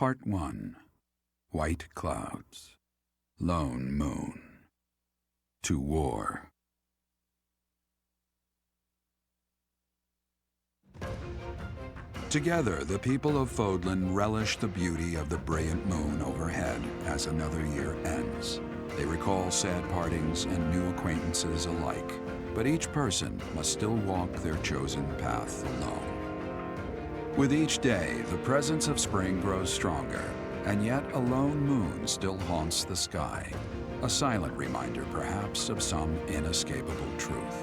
Part 1. White Clouds. Lone Moon. To War. Together, the people of Fodlan relish the beauty of the brilliant moon overhead as another year ends. They recall sad partings and new acquaintances alike, but each person must still walk their chosen path alone. With each day, the presence of spring grows stronger, and yet a lone moon still haunts the sky, a silent reminder perhaps of some inescapable truth.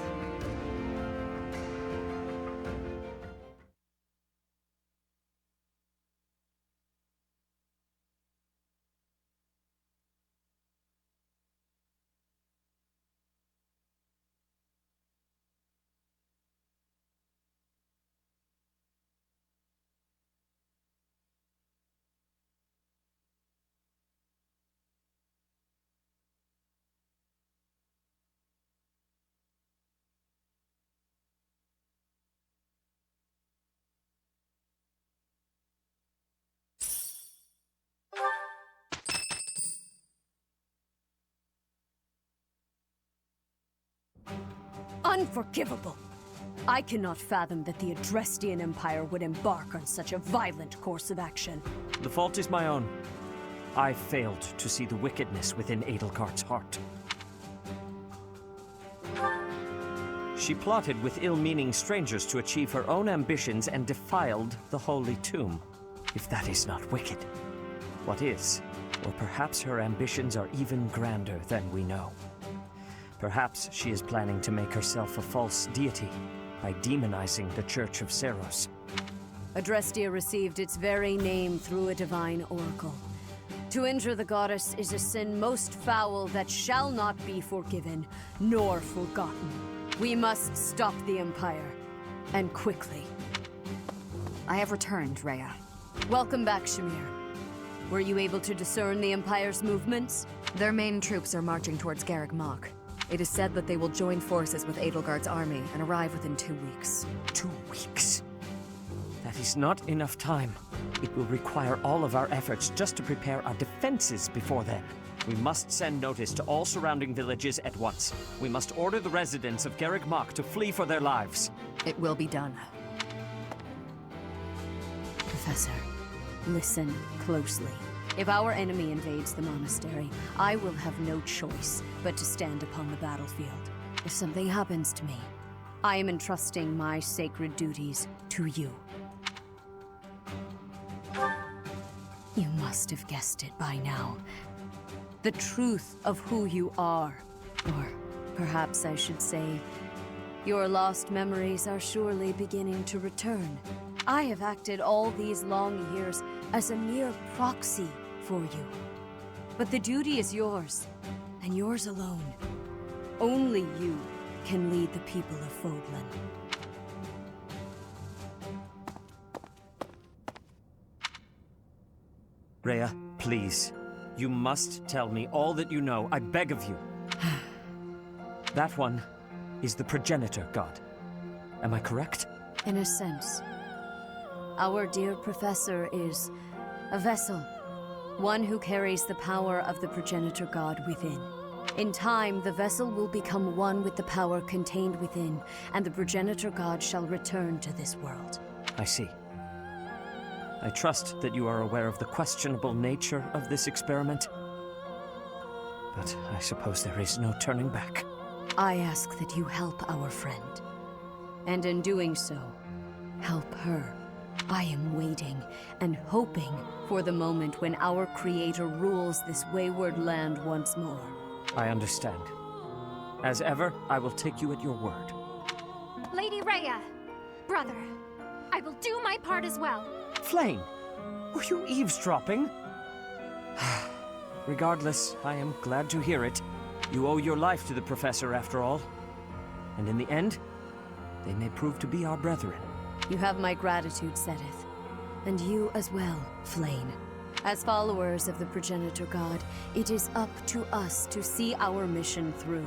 Unforgivable! I cannot fathom that the Adrestian Empire would embark on such a violent course of action. The fault is my own. I failed to see the wickedness within Edelgart's heart. She plotted with ill-meaning strangers to achieve her own ambitions and defiled the Holy Tomb. If that is not wicked, what is? Or perhaps her ambitions are even grander than we know. Perhaps she is planning to make herself a false deity by demonizing the Church of Seros. Adrestia received its very name through a divine oracle. To injure the goddess is a sin most foul that shall not be forgiven, nor forgotten. We must stop the Empire, and quickly. I have returned, Rhea. Welcome back, Shamir. Were you able to discern the Empire's movements? Their main troops are marching towards Garreg Mach. It is said that they will join forces with Edelgard's army and arrive within 2 weeks. 2 weeks? That is not enough time. It will require all of our efforts just to prepare our defenses before then. We must send notice to all surrounding villages at once. We must order the residents of Garreg Mach to flee for their lives. It will be done. Professor, listen closely. If our enemy invades the monastery, I will have no choice but to stand upon the battlefield. If something happens to me, I am entrusting my sacred duties to you. You must have guessed it by now. The truth of who you are. Or perhaps I should say, your lost memories are surely beginning to return. I have acted all these long years as a mere proxy for you. But the duty is yours, and yours alone. Only you can lead the people of Fodlan. Rhea, please. You must tell me all that you know, I beg of you. That one is the progenitor god. Am I correct? In a sense. Our dear professor is a vessel, one who carries the power of the progenitor god within. In time, the vessel will become one with the power contained within, and the progenitor god shall return to this world. I see. I trust that you are aware of the questionable nature of this experiment. But I suppose there is no turning back. I ask that you help our friend. And in doing so, help her. I am waiting and hoping for the moment when our Creator rules this wayward land once more. I understand. As ever, I will take you at your word. Lady Rhea, brother, I will do my part as well. Flame, were you eavesdropping? Regardless, I am glad to hear it. You owe your life to the Professor, after all. And in the end, they may prove to be our brethren. You have my gratitude, Sedith. And you as well, Flame. As followers of the progenitor god, it is up to us to see our mission through.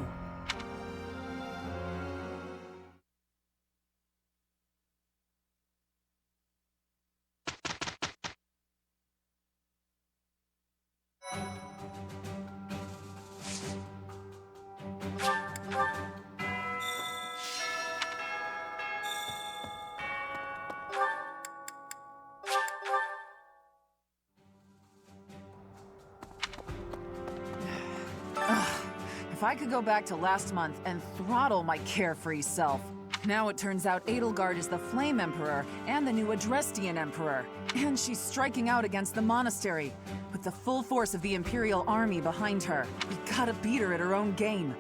If I could go back to last month and throttle my carefree self. Now it turns out Edelgard is the Flame Emperor and the new Adrestian Emperor. And she's striking out against the monastery, with the full force of the Imperial army behind her. We gotta beat her at her own game.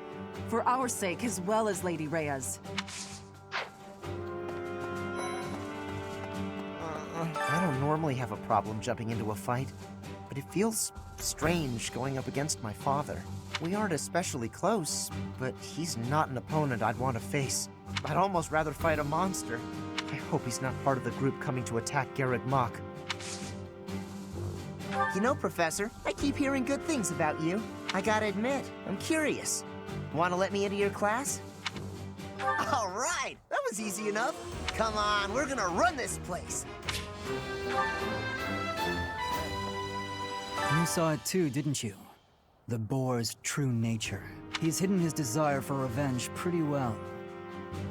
For our sake as well as Lady Rhea's. I don't normally have a problem jumping into a fight, but it feels strange going up against my father. We aren't especially close, but he's not an opponent I'd want to face. I'd almost rather fight a monster. I hope he's not part of the group coming to attack Garreg Mach. You know, Professor, I keep hearing good things about you. I gotta admit, I'm curious. Want to let me into your class? All right, that was easy enough. Come on, we're gonna run this place. You saw it too, didn't you? The boar's true nature. He's hidden his desire for revenge pretty well.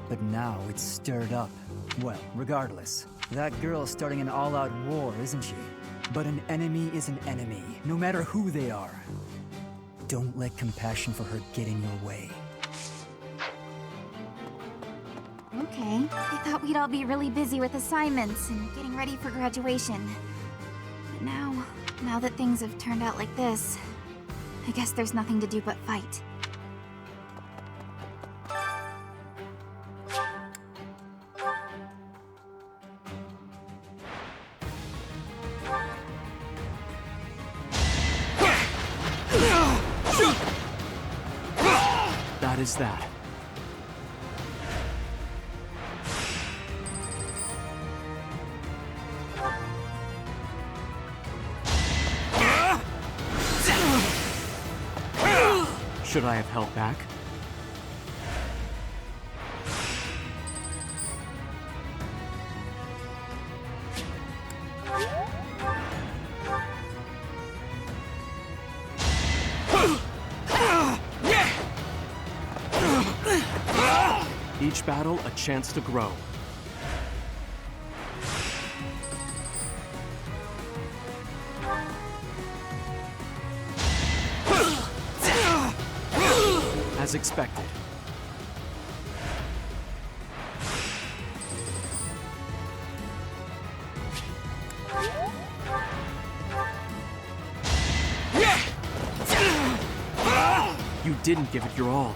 But now it's stirred up. Well, regardless, that girl's starting an all-out war, isn't she? But an enemy is an enemy, no matter who they are. Don't let compassion for her get in your way. Okay, I thought we'd all be really busy with assignments and getting ready for graduation. But now that things have turned out like this, I guess there's nothing to do but fight. That is that. Should I have held back? Each battle a chance to grow. As expected. You didn't give it your all.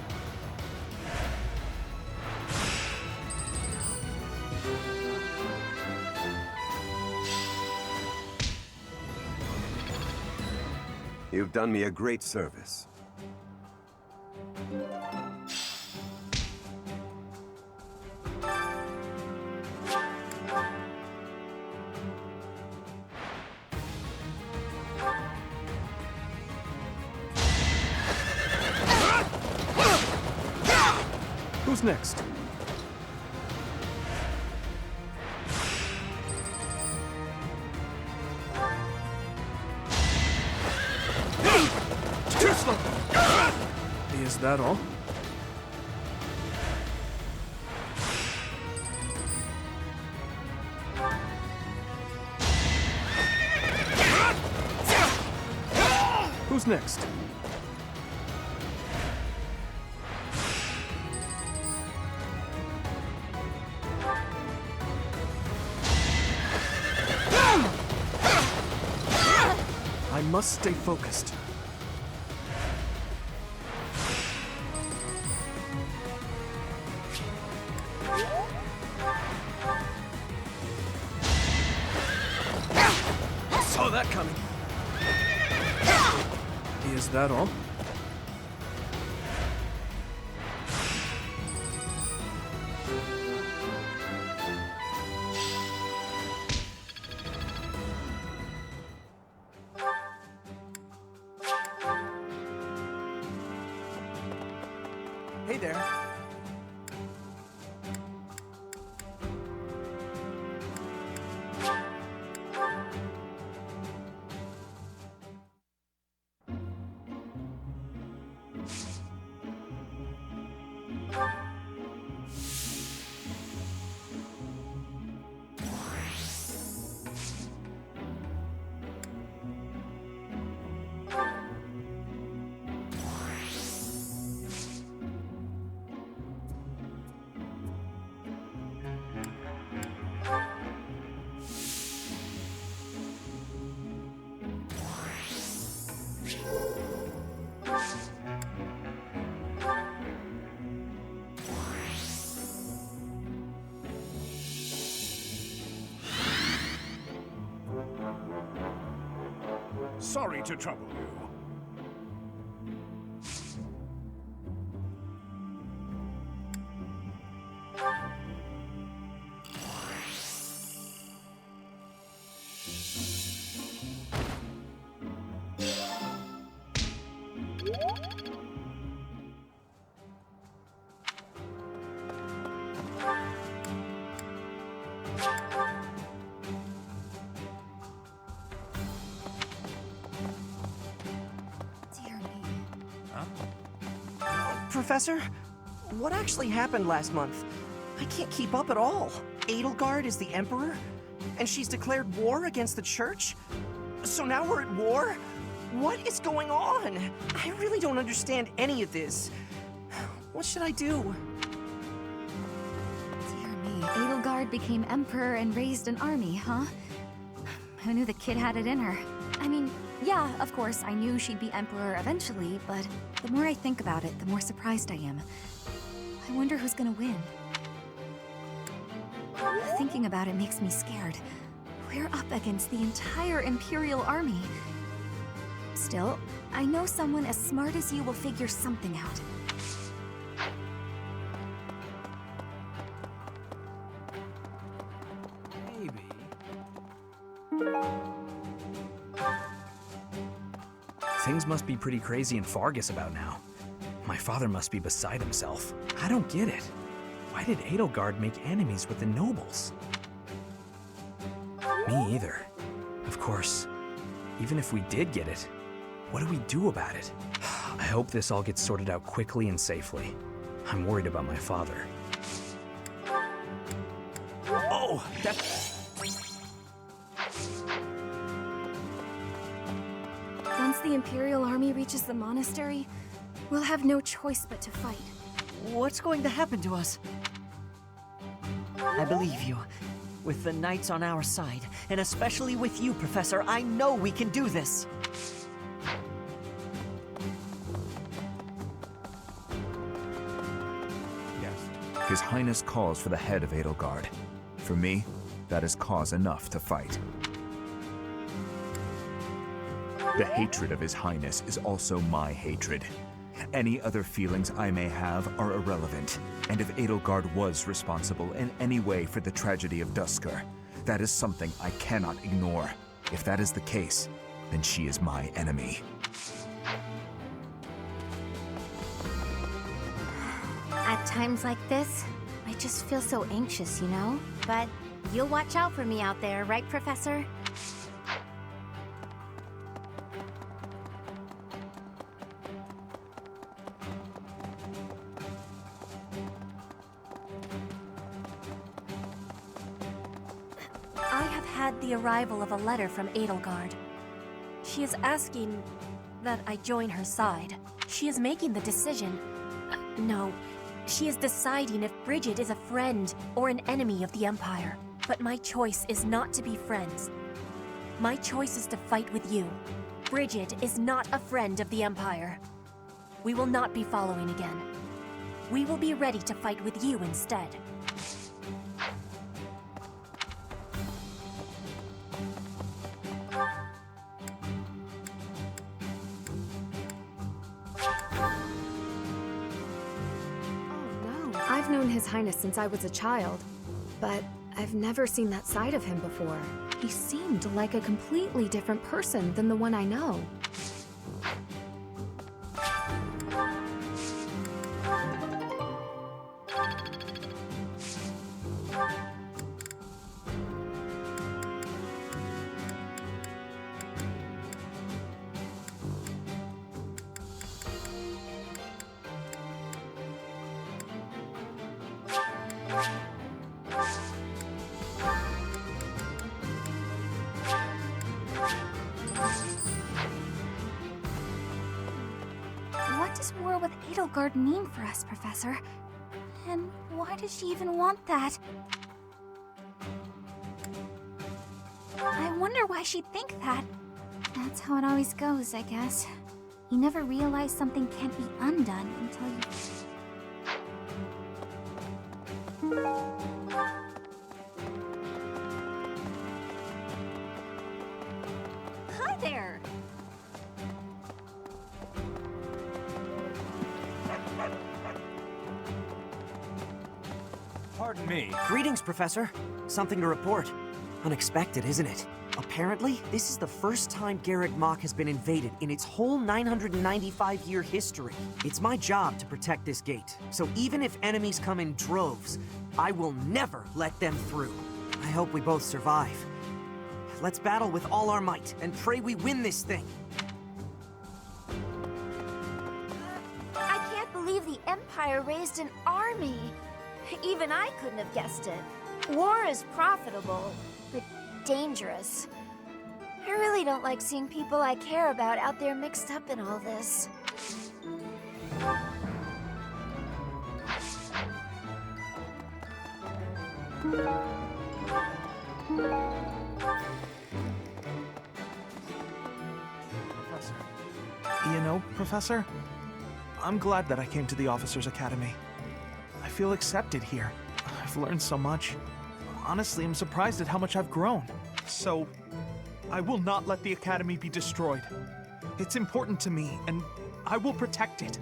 You've done me a great service. Who's next? Too slow! Is that all? Who's next? I must stay focused. Saw that coming. Is that all? Hey there. Sorry to trouble you. Dear me. Professor, what actually happened last month? I can't keep up at all. Edelgard is the Emperor, and she's declared war against the Church? So now we're at war? What is going on? I really don't understand any of this. What should I do? Dear me. Edelgard became Emperor and raised an army, huh? Who knew the kid had it in her? I mean, yeah, of course, I knew she'd be Emperor eventually, but the more I think about it, the more surprised I am. I wonder who's gonna win. Thinking about it makes me scared. We're up against the entire Imperial army. Still, I know someone as smart as you will figure something out. Maybe. Things must be pretty crazy in Fargus about now. My father must be beside himself. I don't get it. Why did Edelgard make enemies with the nobles? Me either. Of course, even if we did get it, what do we do about it? I hope this all gets sorted out quickly and safely. I'm worried about my father. Oh, that... Once the Imperial army reaches the monastery, we'll have no choice but to fight. What's going to happen to us? I believe you. With the Knights on our side, and especially with you, Professor, I know we can do this. Yes. His Highness calls for the head of Edelgard. For me, that is cause enough to fight. The hatred of His Highness is also my hatred. Any other feelings I may have are irrelevant, and if Edelgard was responsible in any way for the tragedy of Duscur, that is something I cannot ignore. If that is the case, then she is my enemy. At times like this, I just feel so anxious, you know? But you'll watch out for me out there, right, Professor? I have had the arrival of a letter from Edelgard. She is asking that I join her side. She is making the decision. No, she is deciding if Bridget is a friend or an enemy of the Empire. But my choice is not to be friends. My choice is to fight with you. Bridget is not a friend of the Empire. We will not be following again. We will be ready to fight with you instead. I've known His Highness since I was a child, but I've never seen that side of him before. He seemed like a completely different person than the one I know. What does war with Edelgard mean for us, Professor? And why does she even want that? I wonder why she'd think that. That's how it always goes, I guess. You never realize something can't be undone until you... Hi there! Pardon me. Greetings, Professor. Something to report. Unexpected, isn't it? Apparently, this is the first time Garreg Mach has been invaded in its whole 995-year history. It's my job to protect this gate, so even if enemies come in droves, I will never let them through. I hope we both survive. Let's battle with all our might, and pray we win this thing. I can't believe the Empire raised an army. Even I couldn't have guessed it. War is profitable, but dangerous. I really don't like seeing people I care about out there mixed up in all this. You know, Professor, I'm glad that I came to the Officers' Academy. I feel accepted here. I've learned so much. Honestly, I'm surprised at how much I've grown. So, I will not let the Academy be destroyed. It's important to me, and I will protect it.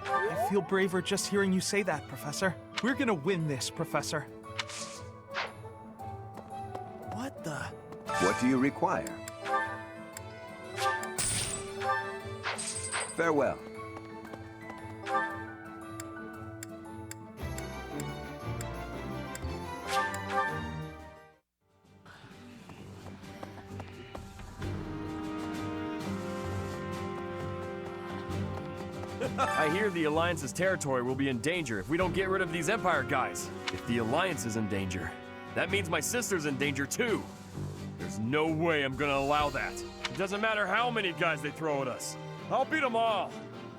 I feel braver just hearing you say that, Professor. We're gonna win this, Professor. What the? What do you require? Farewell. I hear the Alliance's territory will be in danger if we don't get rid of these Empire guys. If the Alliance is in danger, that means my sister's in danger too. There's no way I'm gonna allow that. It doesn't matter how many guys they throw at us. I'll beat them all.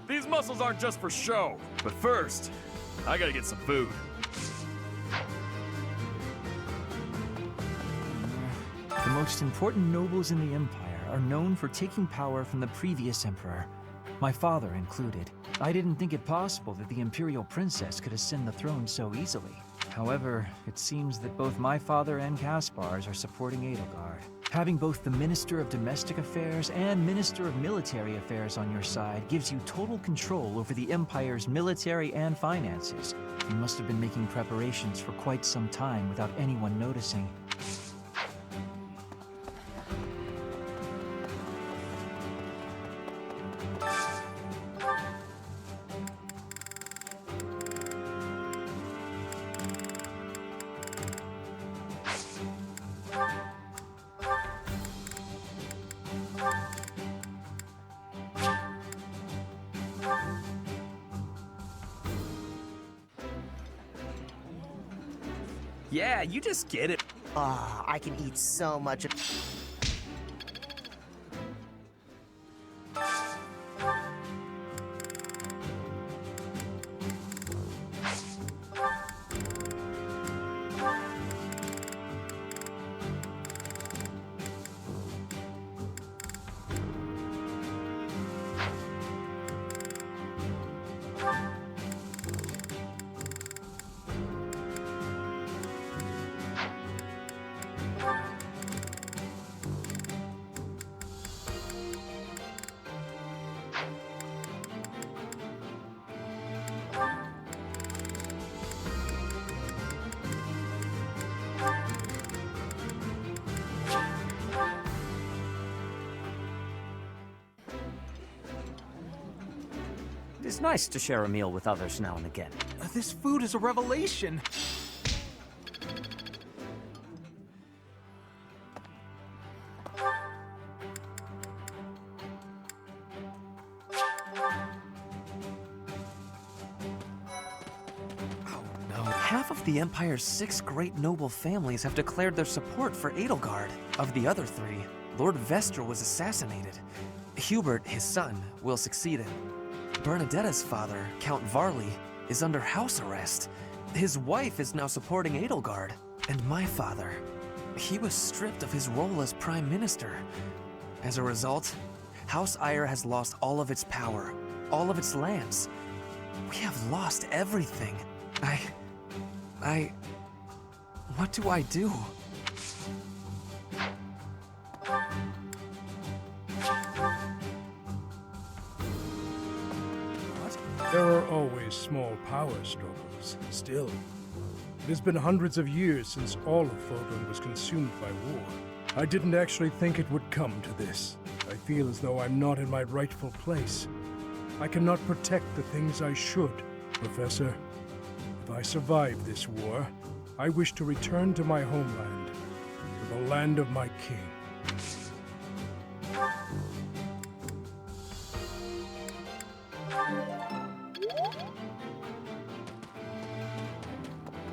These muscles aren't just for show. But first, I gotta get some food. The most important nobles in the Empire are known for taking power from the previous emperor, my father included. I didn't think it possible that the Imperial Princess could ascend the throne so easily. However, it seems that both my father and Caspar's are supporting Edelgard. Having both the Minister of Domestic Affairs and Minister of Military Affairs on your side gives you total control over the Empire's military and finances. You must have been making preparations for quite some time without anyone noticing. Yeah, you just get it. Ah, I can eat so much of... It's nice to share a meal with others now and again. This food is a revelation. Half of the Empire's 6 great noble families have declared their support for Edelgard. Of the other 3, Lord Vestra was assassinated. Hubert, his son, will succeed him. Bernadetta's father, Count Varley, is under house arrest. His wife is now supporting Edelgard. And my father, he was stripped of his role as Prime Minister. As a result, House Eyre has lost all of its power, all of its lands. We have lost everything. What do I do? There are always small power struggles. Still, It has been hundreds of years since all of Fodlan was consumed by war. I didn't actually think it would come to this. I feel as though I'm not in my rightful place. I cannot protect the things I should. Professor, if I survive this war, I wish to return to my homeland, to the land of my king.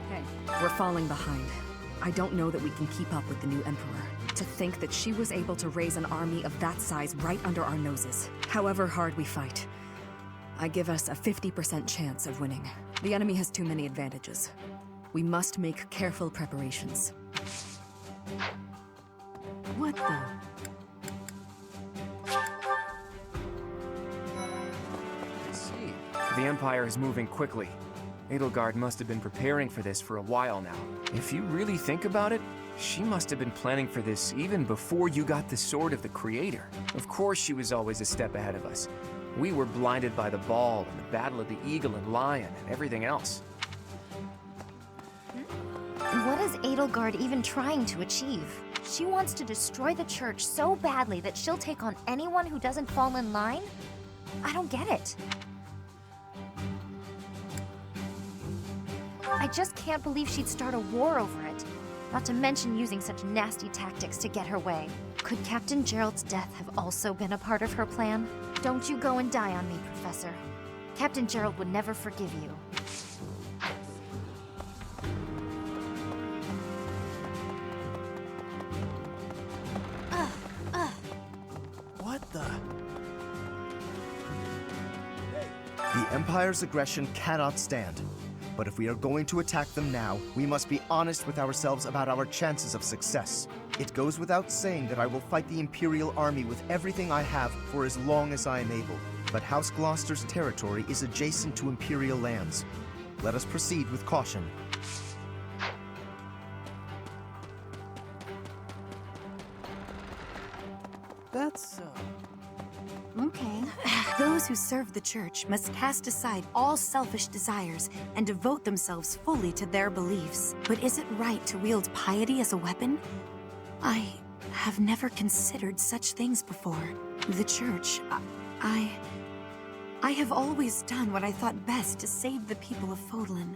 Hey, we're falling behind. I don't know that we can keep up with the new Emperor. To think that she was able to raise an army of that size right under our noses. However hard we fight, I give us a 50% chance of winning. The enemy has too many advantages. We must make careful preparations. What the? I see. The Empire is moving quickly. Edelgard must have been preparing for this for a while now. If you really think about it, she must have been planning for this even before you got the Sword of the Creator. Of course she was always a step ahead of us. We were blinded by the Ball and the Battle of the Eagle and Lion and everything else. What is Edelgard even trying to achieve? She wants to destroy the church so badly that she'll take on anyone who doesn't fall in line? I don't get it. I just can't believe she'd start a war over it. Not to mention using such nasty tactics to get her way. Could Captain Gerald's death have also been a part of her plan? Don't you go and die on me, Professor. Captain Gerald would never forgive you. What the? The Empire's aggression cannot stand. But if we are going to attack them now, we must be honest with ourselves about our chances of success. It goes without saying that I will fight the Imperial Army with everything I have for as long as I am able. But House Gloucester's territory is adjacent to Imperial lands. Let us proceed with caution. That's, Okay. Those who serve the Church must cast aside all selfish desires and devote themselves fully to their beliefs. But is it right to wield piety as a weapon? I have never considered such things before. The Church, I have always done what I thought best to save the people of Fodlan.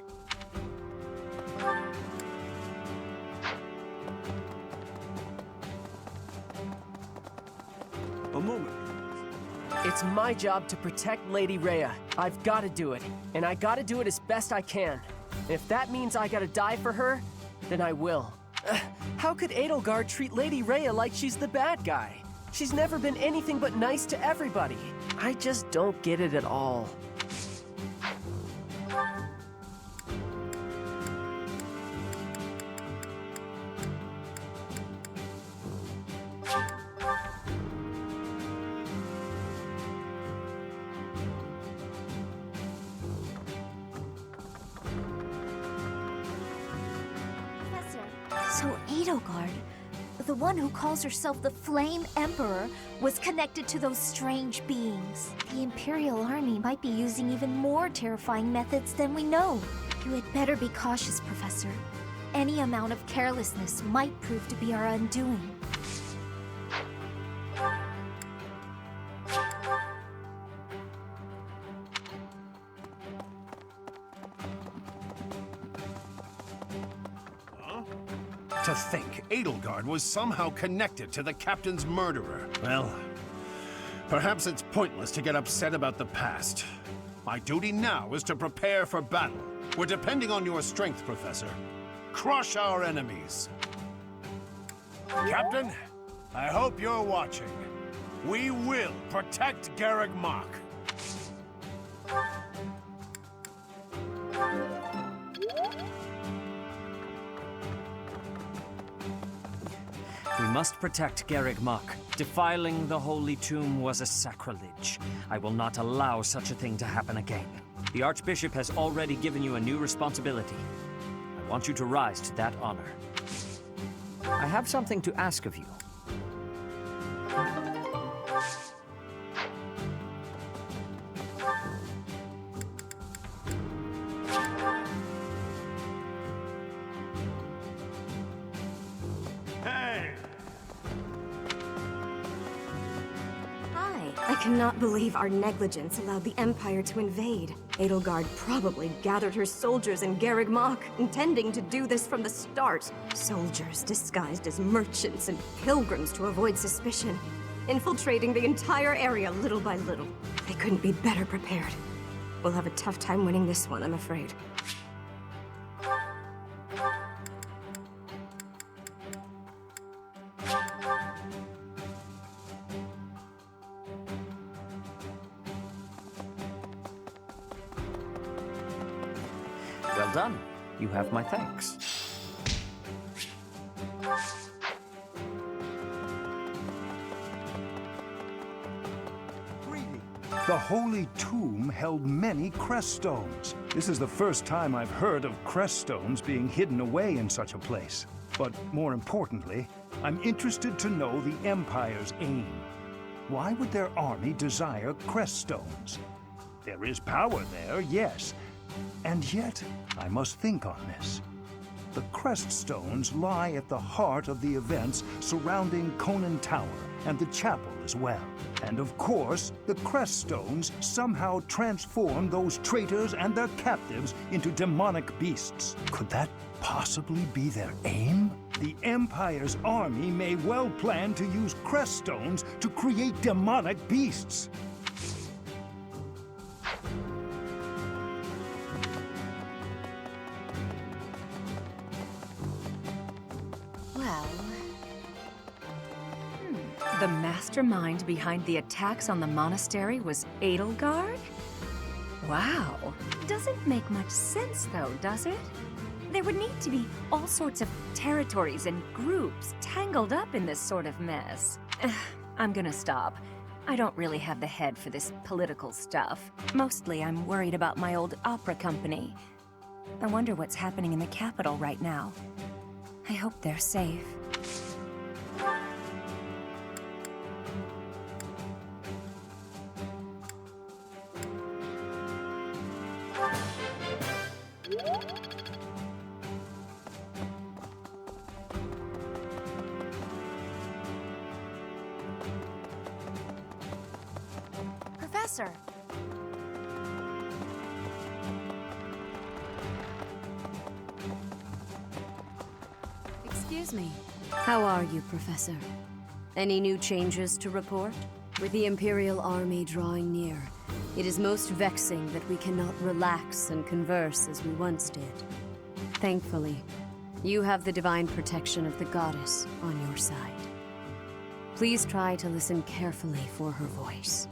A moment. It's my job to protect Lady Rhea. I've got to do it, and I got to do it as best I can. If that means I gotta die for her, then I will. How could Edelgard treat Lady Rhea like she's the bad guy? She's never been anything but nice to everybody. I just don't get it at all. So Edelgard, the one who calls herself the Flame Emperor, was connected to those strange beings. The Imperial Army might be using even more terrifying methods than we know. You had better be cautious, Professor. Any amount of carelessness might prove to be our undoing. To think Edelgard was somehow connected to the captain's murderer. Well, perhaps it's pointless to get upset about the past. My duty now is to prepare for battle. We're depending on your strength, Professor. Crush our enemies. Captain, I hope you're watching. We will protect Garreg Mach. We must protect Garreg Mach. Defiling the Holy Tomb was a sacrilege. I will not allow such a thing to happen again. The Archbishop has already given you a new responsibility. I want you to rise to that honor. I have something to ask of you. Hey! Hi. I cannot believe our negligence allowed the Empire to invade. Edelgard probably gathered her soldiers in Garreg Mach, intending to do this from the start. Soldiers disguised as merchants and pilgrims to avoid suspicion, infiltrating the entire area little by little. They couldn't be better prepared. We'll have a tough time winning this one, I'm afraid. Well done. You have my thanks. The Holy Tomb held many crest stones. This is the first time I've heard of crest stones being hidden away in such a place. But more importantly, I'm interested to know the Empire's aim. Why would their army desire crest stones? There is power there, yes. And yet, I must think on this. The crest stones lie at the heart of the events surrounding Conan Tower and the chapel as well. And of course, the crest stones somehow transform those traitors and their captives into demonic beasts. Could that possibly be their aim? The Empire's army may well plan to use crest stones to create demonic beasts. Well... The mastermind behind the attacks on the monastery was Edelgard? Wow. Doesn't make much sense though, does it? There would need to be all sorts of territories and groups tangled up in this sort of mess. I'm gonna stop. I don't really have the head for this political stuff. Mostly I'm worried about my old opera company. I wonder what's happening in the capital right now. I hope they're safe. Professor! Excuse me. How are you, Professor? Any new changes to report? With the Imperial Army drawing near, it is most vexing that we cannot relax and converse as we once did. Thankfully, you have the divine protection of the goddess on your side. Please try to listen carefully for her voice.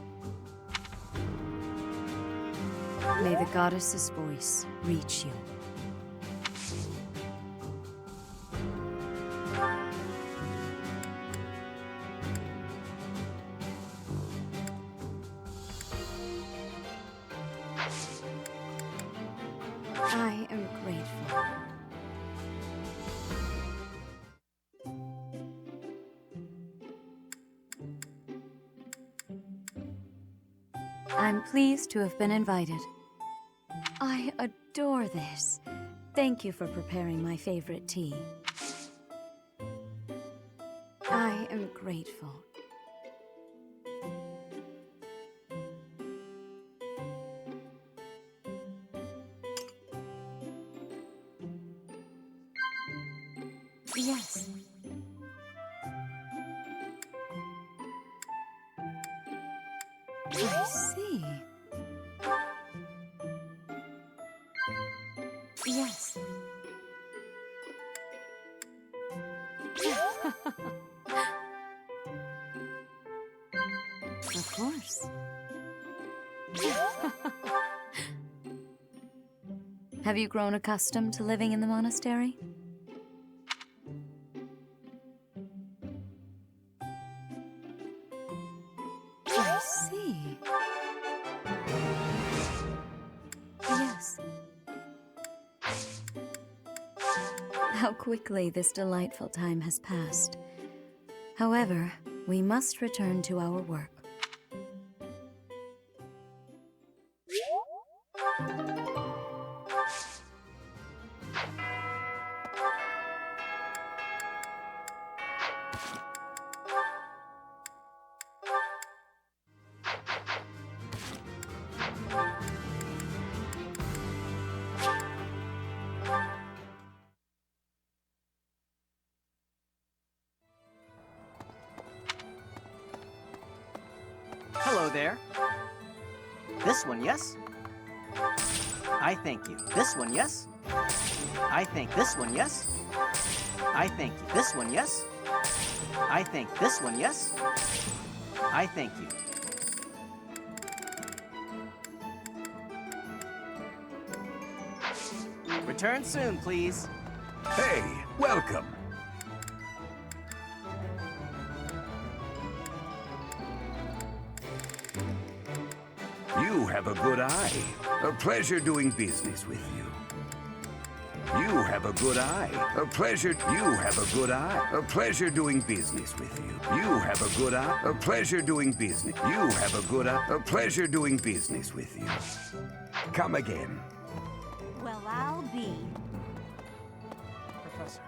May the goddess's voice reach you. I am grateful. I'm pleased to have been invited. I adore this. Thank you for preparing my favorite tea. I am grateful. Yes. I see. Yes. Of course. Have you grown accustomed to living in the monastery? I see. Yes. How quickly this delightful time has passed. However, we must return to our work. there. This one, yes? I thank you. This one, yes? I think this one, yes? I thank you. This one, yes? I think this one, yes? I thank you. Return soon, please. Hey, welcome. You have a good eye. A pleasure doing business with you. You have a good eye. A pleasure. You have a good eye. A pleasure doing business with you. You have a good eye. A pleasure doing business. You have a good eye. A pleasure doing business with you. Come again. Well, I'll be. Professor.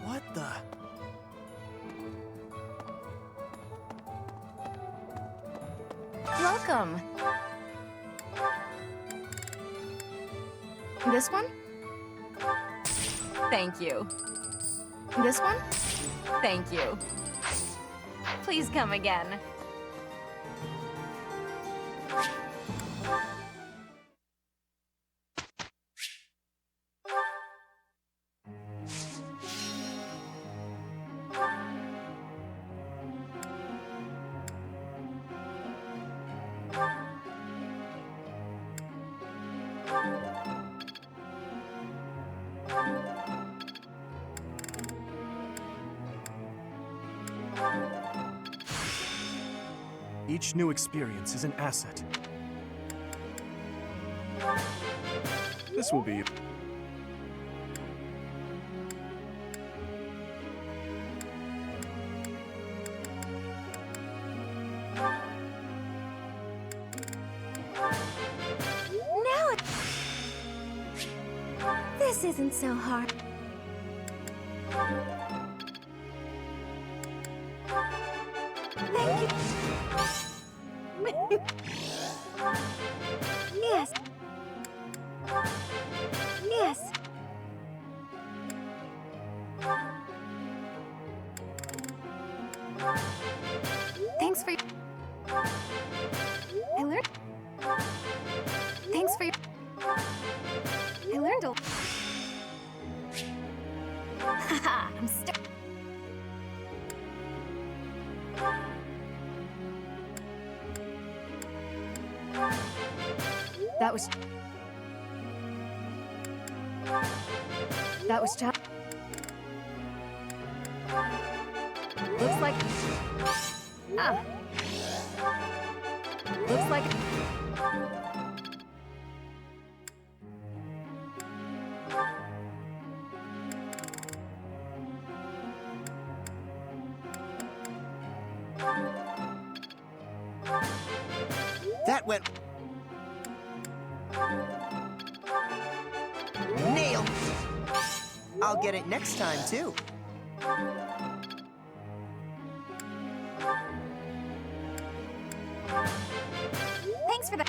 What the? Welcome. This one? Thank you. This one? Thank you. Please come again. Each new experience is an asset. This will be... Now it... This isn't so hard. Thank you. Yes. Yes. Thanks for... I learned... Thanks for... I learned a... Haha, I'm stuck. That was... That was tough. Looks like... Ah. Looks like... That went... Nailed! I'll get it next time, too. Thanks for the...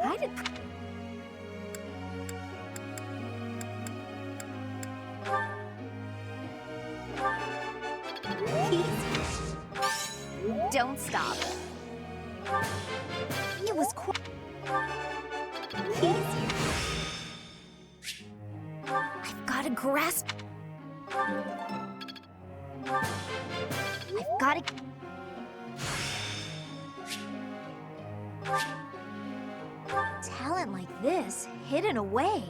I did... Don't stop. It was quite easy. I've got to grasp. I've got to... Talent like this, hidden away.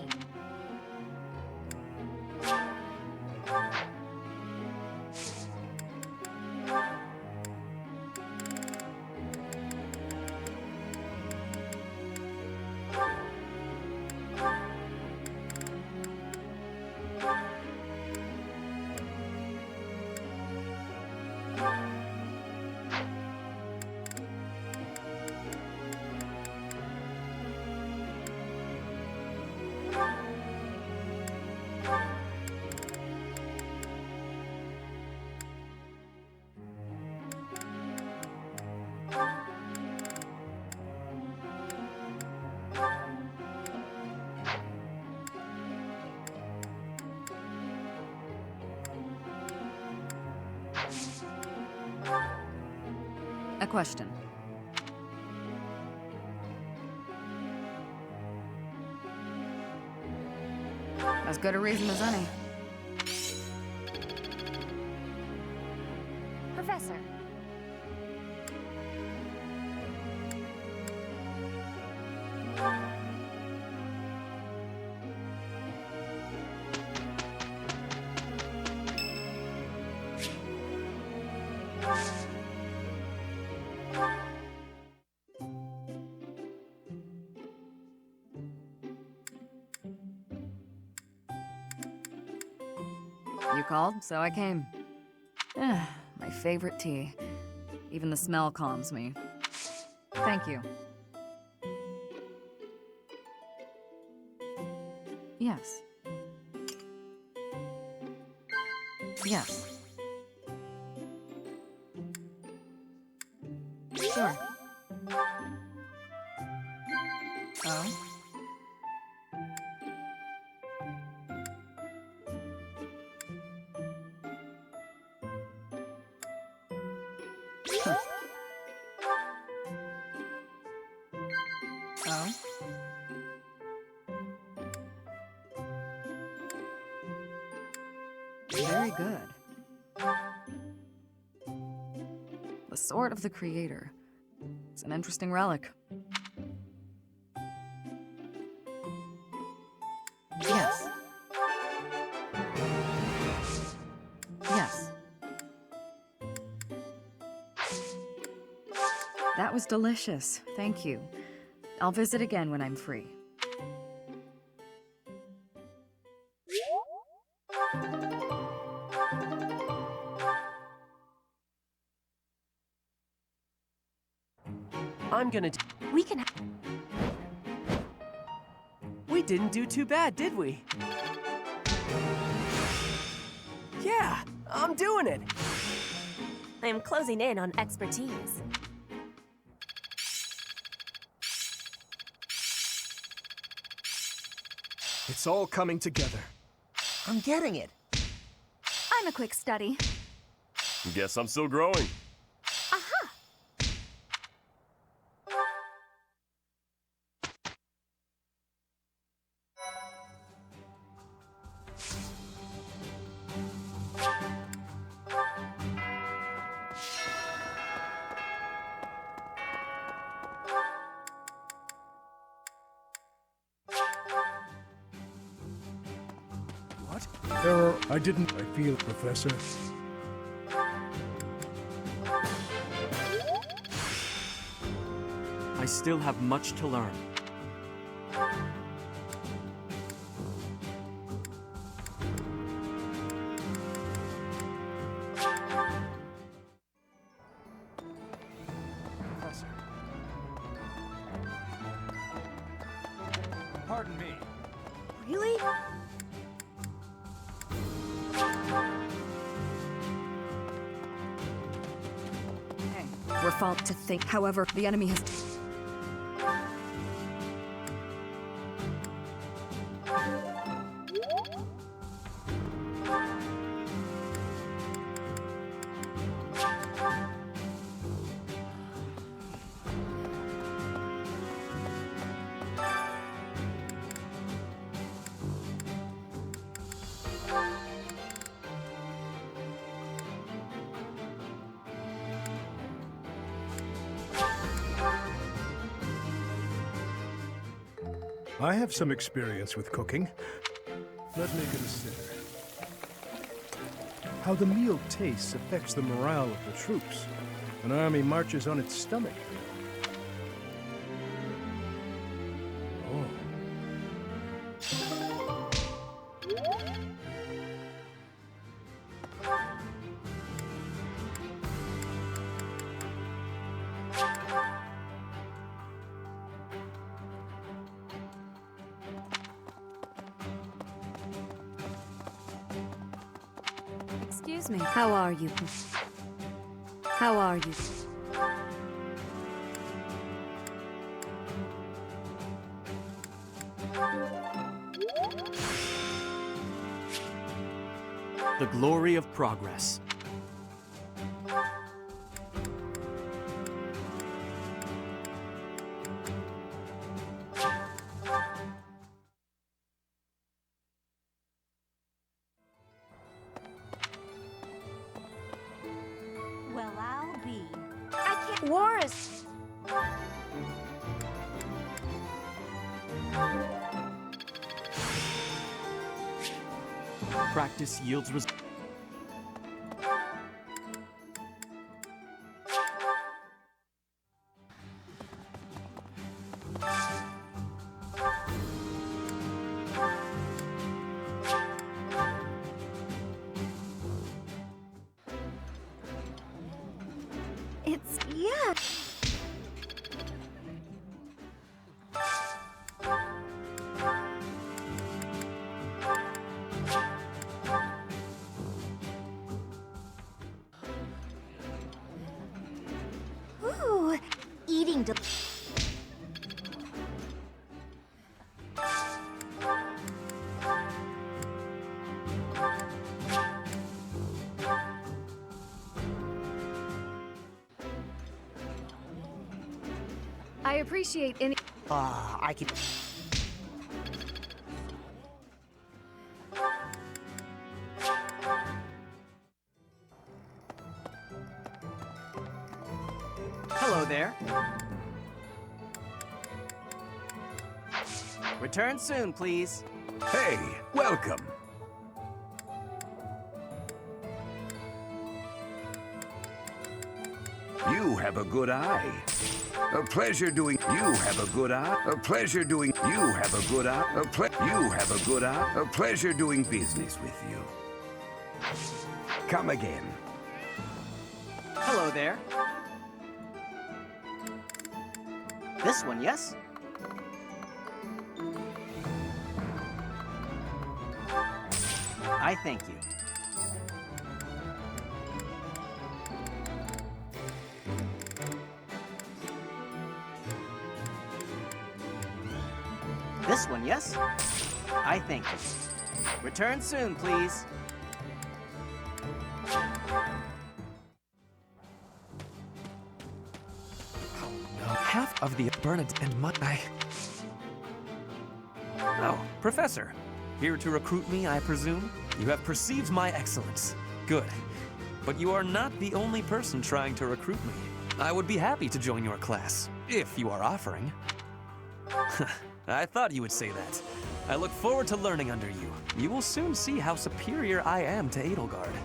A question. As good a reason as any. Professor. You called, so I came. My favorite tea. Even the smell calms me. Thank you. Yes. Yes. Sure. Oh? Oh? Very good. The Sword of the Creator. It's an interesting relic. Yes. Yes. That was delicious. Thank you. I'll visit again when I'm free. I'm gonna... We can... We didn't do too bad, did we? Yeah, I'm doing it! I am closing in on expertise. It's all coming together. I'm getting it. I'm a quick study. Guess I'm still growing. Aha! What? Error. I didn't. I feel, Professor. I still have much to learn. Professor. Pardon me. Really? Hey, we're fault to think. However, the enemy has... I have some experience with cooking. Let me consider. How the meal tastes affects the morale of the troops. An army marches on its stomach. Oh. Excuse me. How are you? How are you? The glory of progress. war is... Practice yields results. Yeah. Ooh, eating I appreciate any. I can. Hello there. Return soon, please. Hey, welcome. You have a good eye. A pleasure doing. You have a good eye. A pleasure doing. You have a good eye. You have a good eye. A pleasure doing business with you. Come again. Hello there. This one, yes? I thank you. This one, yes? I thank you. Return soon, please. Half of the Bernadette and my... Oh, Professor. Here to recruit me, I presume? You have perceived my excellence. Good. But you are not the only person trying to recruit me. I would be happy to join your class, if you are offering. I thought you would say that. I look forward to learning under you. You will soon see how superior I am to Edelgard.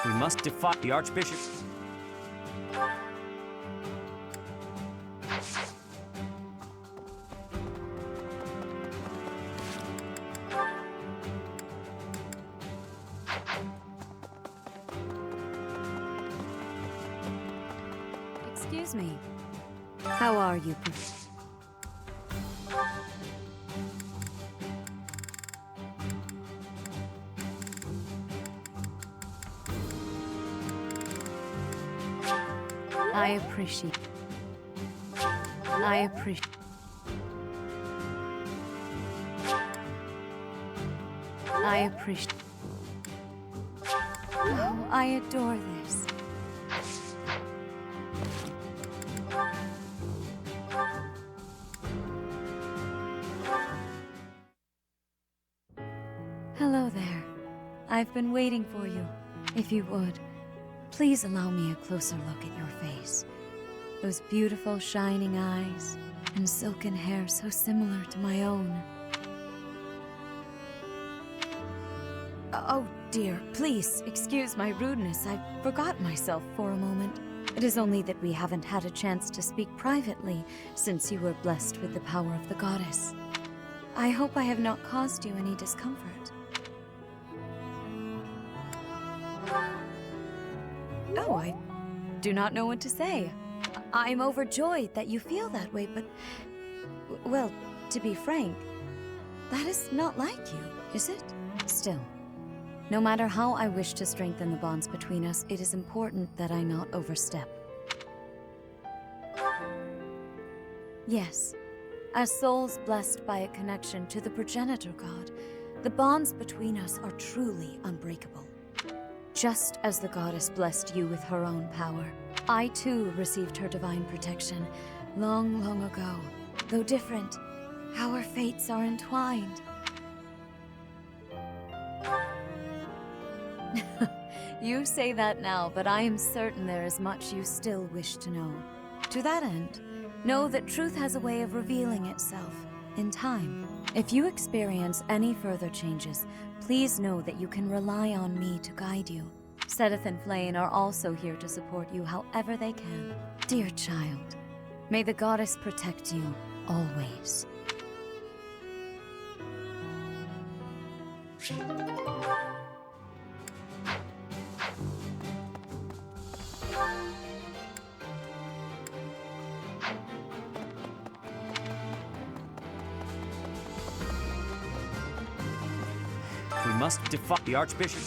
We must defy the Archbishop. Excuse me. How are you? I appreciate. I appreciate. Oh, I adore this. Hello there. I've been waiting for you. If you would, please allow me a closer look at your face. Those beautiful shining eyes and silken hair so similar to my own. Oh dear, please excuse my rudeness. I forgot myself for a moment. It is only that we haven't had a chance to speak privately since you were blessed with the power of the goddess. I hope I have not caused you any discomfort. Oh, I do not know what to say. I'm overjoyed that you feel that way, but... Well, to be frank, that is not like you, is it? Still, no matter how I wish to strengthen the bonds between us, it is important that I not overstep. Yes, As souls blessed by a connection to the progenitor god, the bonds between us are truly unbreakable. Just as the goddess blessed you with her own power, I too received her divine protection long, long ago. Though different, our fates are entwined. You say that now, but I am certain there is much you still wish to know. To that end, know that truth has a way of revealing itself in time. If you experience any further changes, please know that you can rely on me to guide you. Sedith and Flayn are also here to support you however they can. Dear child, may the goddess protect you always. We must defy the Archbishop.